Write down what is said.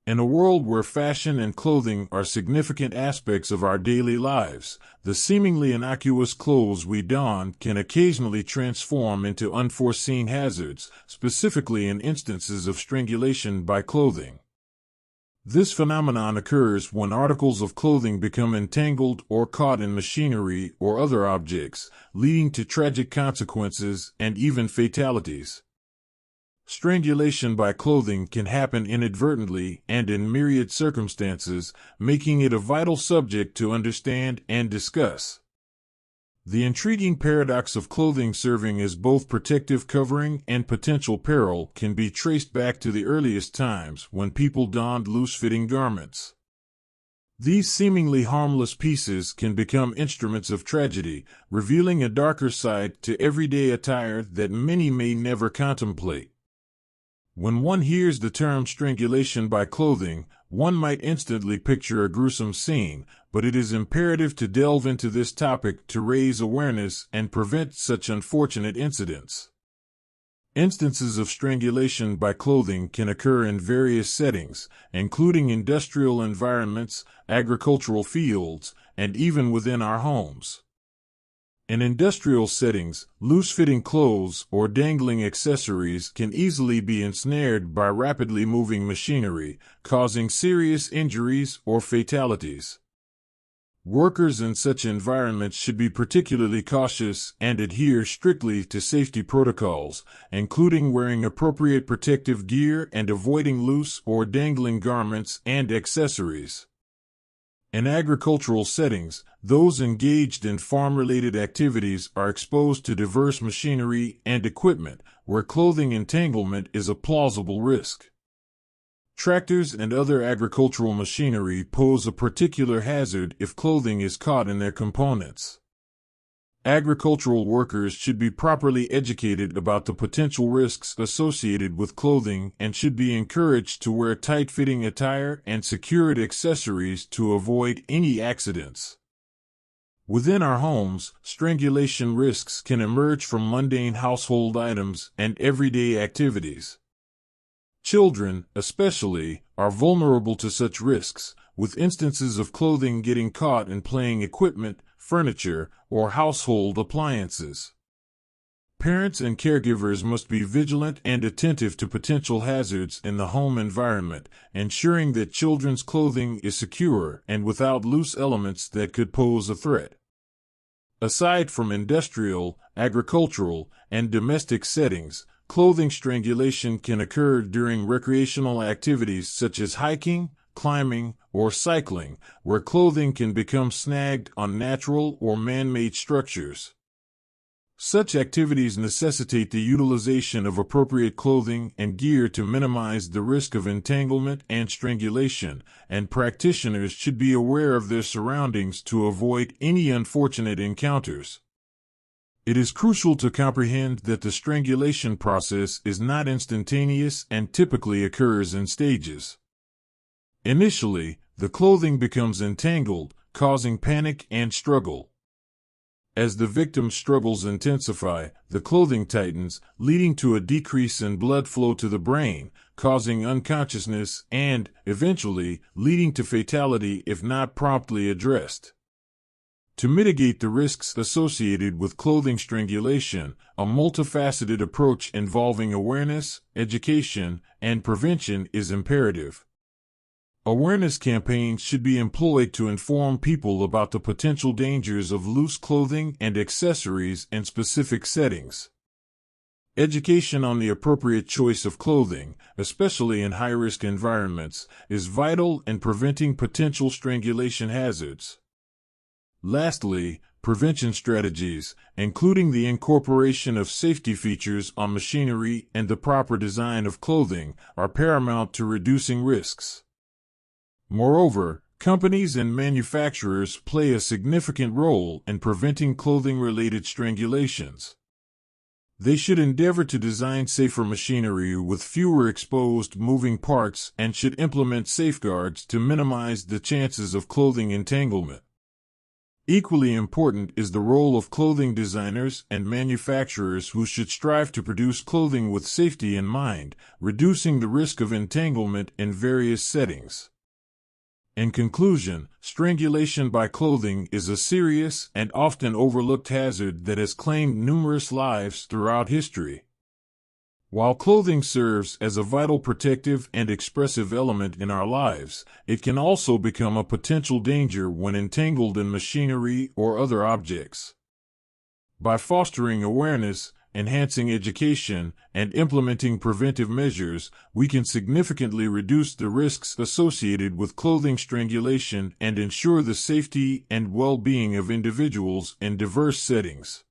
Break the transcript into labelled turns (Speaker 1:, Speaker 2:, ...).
Speaker 1: In a world where fashion and clothing are significant aspects of our daily lives, the seemingly innocuous clothes we don can occasionally transform into unforeseen hazards, specifically in instances of strangulation by clothing. This phenomenon occurs when articles of clothing become entangled or caught in machinery or other objects, leading to tragic consequences and even fatalities. Strangulation by clothing can happen inadvertently and in myriad circumstances, making it a vital subject to understand and discuss. The intriguing paradox of clothing serving as both protective covering and potential peril can be traced back to the earliest times when people donned loose-fitting garments. These seemingly harmless pieces can become instruments of tragedy, revealing a darker side to everyday attire that many may never contemplate. When one hears the term strangulation by clothing, one might instantly picture a gruesome scene, but it is imperative to delve into this topic to raise awareness and prevent such unfortunate incidents. Instances of strangulation by clothing can occur in various settings, including industrial environments, agricultural fields, and even within our homes. In industrial settings, loose-fitting clothes or dangling accessories can easily be ensnared by rapidly moving machinery, causing serious injuries or fatalities. Workers in such environments should be particularly cautious and adhere strictly to safety protocols, including wearing appropriate protective gear and avoiding loose or dangling garments and accessories. In agricultural settings, those engaged in farm-related activities are exposed to diverse machinery and equipment, where clothing entanglement is a plausible risk. Tractors and other agricultural machinery pose a particular hazard if clothing is caught in their components. Agricultural workers should be properly educated about the potential risks associated with clothing and should be encouraged to wear tight-fitting attire and secured accessories to avoid any accidents. Within our homes, strangulation risks can emerge from mundane household items and everyday activities. Children, especially, are vulnerable to such risks, with instances of clothing getting caught in playing equipment, furniture, or household appliances. Parents and caregivers must be vigilant and attentive to potential hazards in the home environment, ensuring that children's clothing is secure and without loose elements that could pose a threat. Aside from industrial, agricultural, and domestic settings, clothing strangulation can occur during recreational activities such as hiking, climbing, or cycling, where clothing can become snagged on natural or man-made structures. Such activities necessitate the utilization of appropriate clothing and gear to minimize the risk of entanglement and strangulation, and practitioners should be aware of their surroundings to avoid any unfortunate encounters. It is crucial to comprehend that the strangulation process is not instantaneous and typically occurs in stages. Initially, the clothing becomes entangled, causing panic and struggle. As the victim's struggles intensify, the clothing tightens, leading to a decrease in blood flow to the brain, causing unconsciousness and, eventually, leading to fatality if not promptly addressed. To mitigate the risks associated with clothing strangulation, a multifaceted approach involving awareness, education, and prevention is imperative. Awareness campaigns should be employed to inform people about the potential dangers of loose clothing and accessories in specific settings. Education on the appropriate choice of clothing, especially in high-risk environments, is vital in preventing potential strangulation hazards. Lastly, prevention strategies, including the incorporation of safety features on machinery and the proper design of clothing, are paramount to reducing risks. Moreover, companies and manufacturers play a significant role in preventing clothing-related strangulations. They should endeavor to design safer machinery with fewer exposed moving parts and should implement safeguards to minimize the chances of clothing entanglement. Equally important is the role of clothing designers and manufacturers who should strive to produce clothing with safety in mind, reducing the risk of entanglement in various settings. In conclusion, strangulation by clothing is a serious and often overlooked hazard that has claimed numerous lives throughout history. While clothing serves as a vital protective and expressive element in our lives, it can also become a potential danger when entangled in machinery or other objects. By fostering awareness, enhancing education, and implementing preventive measures, we can significantly reduce the risks associated with clothing strangulation and ensure the safety and well-being of individuals in diverse settings.